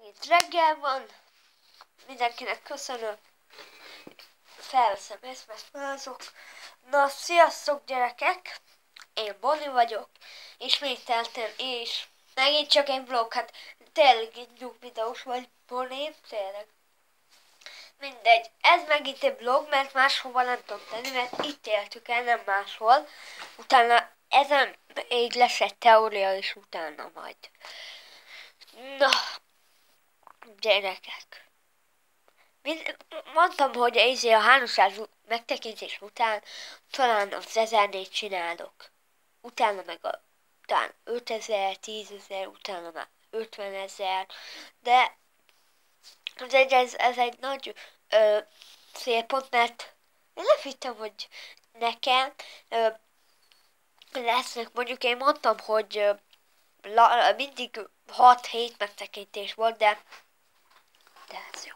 Itt reggel van, mindenkinek köszönöm, felveszem ezt, mert mások. Na, sziasztok gyerekek, én Boni vagyok, ismételten, és megint csak egy vlog, hát tényleg egy nyug videós vagy Boni, tényleg. Mindegy, ez megint egy vlog, mert máshova nem tudom tenni, mert itt éltük el, nem máshol. Utána ezen így lesz egy teória is utána majd. Na, gyerekek. Mondtam, hogy a 300 megtekintés után talán az 1000-nél csinálok. Utána meg talán 5000, 10 000, utána már 50 000. De ez egy nagy célpont, mert én nem hittem, hogy nekem lesznek, mondjuk én mondtam, hogy mindig 6-7 megtekintés volt, de ez jó.